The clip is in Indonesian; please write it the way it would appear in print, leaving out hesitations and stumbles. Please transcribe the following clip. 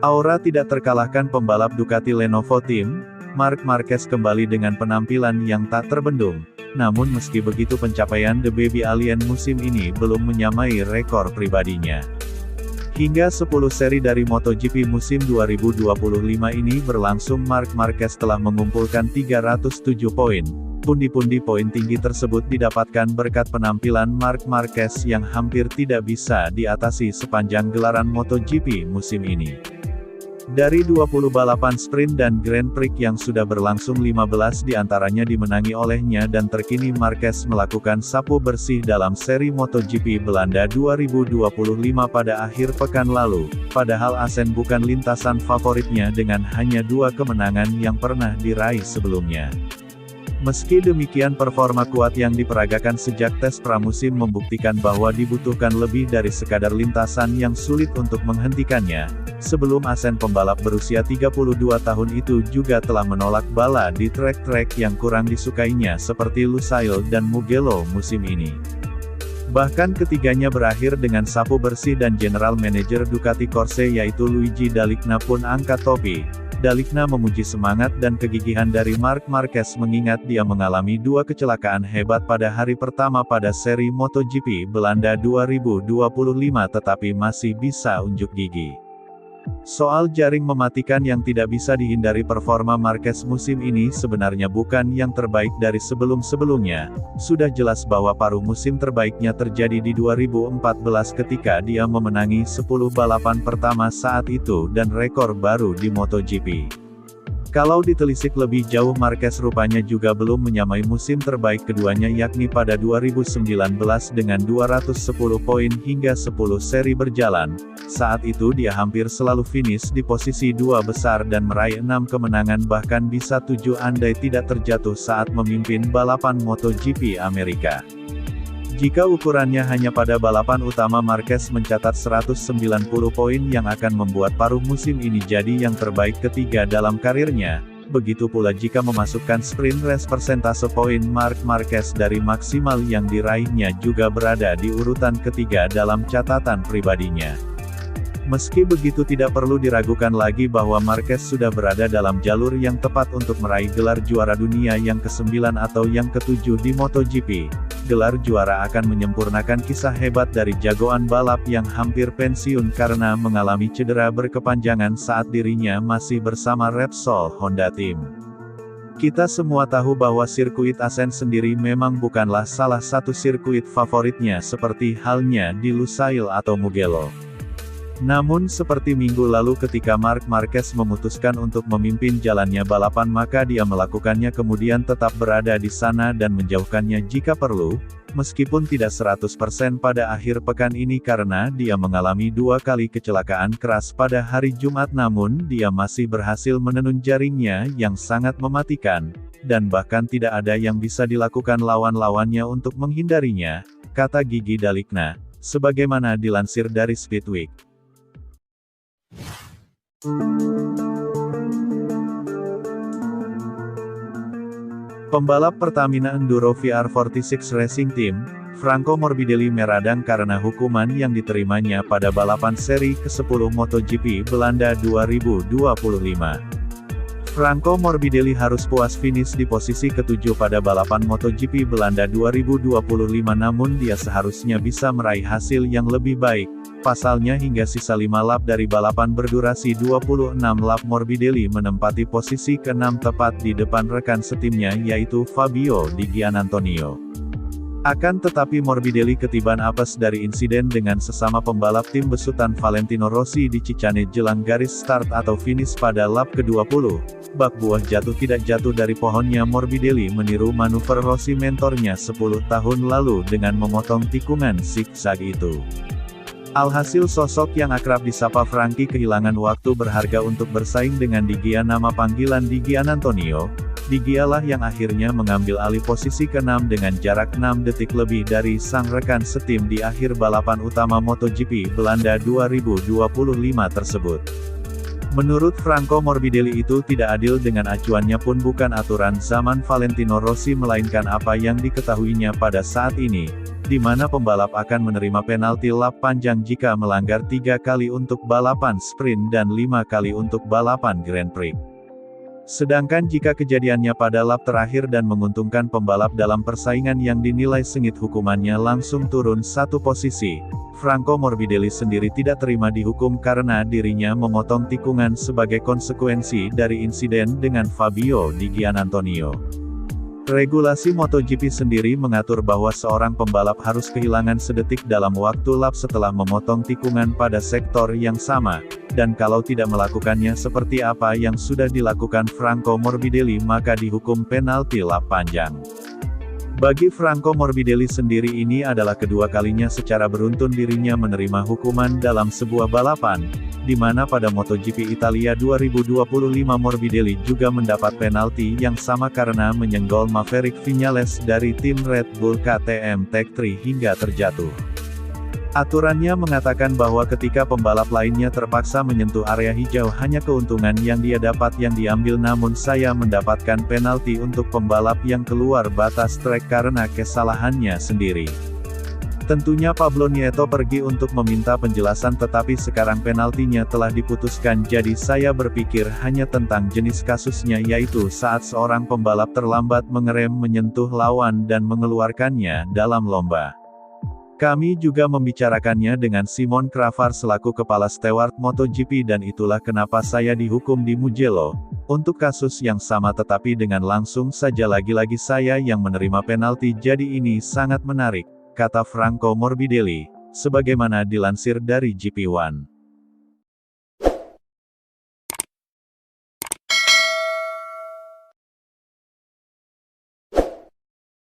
Aura tidak terkalahkan pembalap Ducati Lenovo Team, Marc Marquez kembali dengan penampilan yang tak terbendung. Namun meski begitu pencapaian The Baby Alien musim ini belum menyamai rekor pribadinya. Hingga 10 seri dari MotoGP musim 2025 ini berlangsung, Marc Marquez telah mengumpulkan 307 poin. Pundi-pundi poin tinggi tersebut didapatkan berkat penampilan Marc Marquez yang hampir tidak bisa diatasi sepanjang gelaran MotoGP musim ini. Dari 20 balapan sprint dan Grand Prix yang sudah berlangsung, 15 diantaranya dimenangi olehnya dan terkini Marquez melakukan sapu bersih dalam seri MotoGP Belanda 2025 pada akhir pekan lalu, padahal Assen bukan lintasan favoritnya dengan hanya 2 kemenangan yang pernah diraih sebelumnya. Meski demikian performa kuat yang diperagakan sejak tes pramusim membuktikan bahwa dibutuhkan lebih dari sekadar lintasan yang sulit untuk menghentikannya. Sebelum Assen, pembalap berusia 32 tahun itu juga telah menolak bala di trek-trek yang kurang disukainya seperti Lusail dan Mugello musim ini. Bahkan ketiganya berakhir dengan sapu bersih dan General Manager Ducati Corse yaitu Luigi Dalicna pun angkat topi. Dalicna memuji semangat dan kegigihan dari Marc Marquez mengingat dia mengalami 2 kecelakaan hebat pada hari pertama pada seri MotoGP Belanda 2025 tetapi masih bisa unjuk gigi. Soal jaring mematikan yang tidak bisa dihindari, performa Marquez musim ini sebenarnya bukan yang terbaik dari sebelum-sebelumnya. Sudah jelas bahwa paruh musim terbaiknya terjadi di 2014 ketika dia memenangi 10 balapan pertama saat itu dan rekor baru di MotoGP. Kalau ditelisik lebih jauh, Marquez rupanya juga belum menyamai musim terbaik keduanya yakni pada 2019 dengan 210 poin hingga 10 seri berjalan. Saat itu dia hampir selalu finish di posisi 2 besar dan meraih 6 kemenangan bahkan bisa 7 andai tidak terjatuh saat memimpin balapan MotoGP Amerika. Jika ukurannya hanya pada balapan utama, Marquez mencatat 190 poin yang akan membuat paruh musim ini jadi yang terbaik ketiga dalam karirnya. Begitu pula jika memasukkan sprint race, persentase poin Marc Marquez dari maksimal yang diraihnya juga berada di urutan ketiga dalam catatan pribadinya. Meski begitu tidak perlu diragukan lagi bahwa Marquez sudah berada dalam jalur yang tepat untuk meraih gelar juara dunia yang ke-9 atau yang ke-7 di MotoGP. Gelar juara akan menyempurnakan kisah hebat dari jagoan balap yang hampir pensiun karena mengalami cedera berkepanjangan saat dirinya masih bersama Repsol Honda Team. Kita semua tahu bahwa sirkuit Assen sendiri memang bukanlah salah satu sirkuit favoritnya seperti halnya di Lusail atau Mugello. Namun seperti minggu lalu ketika Marc Marquez memutuskan untuk memimpin jalannya balapan, maka dia melakukannya kemudian tetap berada di sana dan menjauhkannya jika perlu, meskipun tidak 100% pada akhir pekan ini karena dia mengalami 2 kali kecelakaan keras pada hari Jumat, namun dia masih berhasil menenun jaringnya yang sangat mematikan, dan bahkan tidak ada yang bisa dilakukan lawan-lawannya untuk menghindarinya, kata Gigi Dalicna, sebagaimana dilansir dari Speedweek. Pembalap Pertamina Enduro VR46 Racing Team, Franco Morbidelli meradang karena hukuman yang diterimanya pada balapan seri ke-10 MotoGP Belanda 2025. Franco Morbidelli harus puas finish di posisi ke-7 pada balapan MotoGP Belanda 2025, namun dia seharusnya bisa meraih hasil yang lebih baik. Pasalnya hingga sisa 5 lap dari balapan berdurasi 26 lap, Morbidelli menempati posisi ke-6 tepat di depan rekan setimnya yaitu Fabio Di Giannantonio. Akan tetapi Morbidelli ketiban apes dari insiden dengan sesama pembalap tim besutan Valentino Rossi di Cicane jelang garis start atau finish pada lap ke-20. Bak buah jatuh tidak jatuh dari pohonnya, Morbidelli meniru manuver Rossi mentornya 10 tahun lalu dengan memotong tikungan zigzag itu. Alhasil sosok yang akrab disapa Frankie kehilangan waktu berharga untuk bersaing dengan Di Gia, nama panggilan Di Giannantonio. Di Gialah yang akhirnya mengambil alih posisi ke-6 dengan jarak 6 detik lebih dari sang rekan setim di akhir balapan utama MotoGP Belanda 2025 tersebut. Menurut Franco, Morbidelli itu tidak adil dengan acuannya pun bukan aturan zaman Valentino Rossi melainkan apa yang diketahuinya pada saat ini. di mana pembalap akan menerima penalti lap panjang jika melanggar 3 kali untuk balapan sprint dan 5 kali untuk balapan Grand Prix. Sedangkan jika kejadiannya pada lap terakhir dan menguntungkan pembalap dalam persaingan yang dinilai sengit, hukumannya langsung turun 1 posisi. Franco Morbidelli sendiri tidak terima dihukum karena dirinya memotong tikungan sebagai konsekuensi dari insiden dengan Fabio Di Giannantonio. Regulasi MotoGP sendiri mengatur bahwa seorang pembalap harus kehilangan sedetik dalam waktu lap setelah memotong tikungan pada sektor yang sama, dan kalau tidak melakukannya seperti apa yang sudah dilakukan Franco Morbidelli maka dihukum penalti lap panjang. Bagi Franco Morbidelli sendiri ini adalah kedua kalinya secara beruntun dirinya menerima hukuman dalam sebuah balapan, di mana pada MotoGP Italia 2025 Morbidelli juga mendapat penalti yang sama karena menyenggol Maverick Viñales dari tim Red Bull KTM Tech3 hingga terjatuh. Aturannya mengatakan bahwa ketika pembalap lainnya terpaksa menyentuh area hijau hanya keuntungan yang dia dapat yang diambil, namun saya mendapatkan penalti untuk pembalap yang keluar batas trek karena kesalahannya sendiri. Tentunya Pablo Nieto pergi untuk meminta penjelasan, tetapi sekarang penaltinya telah diputuskan, jadi saya berpikir hanya tentang jenis kasusnya, yaitu saat seorang pembalap terlambat mengerem menyentuh lawan dan mengeluarkannya dalam lomba. Kami juga membicarakannya dengan Simon Cravar selaku kepala steward MotoGP dan itulah kenapa saya dihukum di Mugello, untuk kasus yang sama tetapi dengan langsung saja lagi-lagi saya yang menerima penalti, jadi ini sangat menarik, kata Franco Morbidelli, sebagaimana dilansir dari GP1.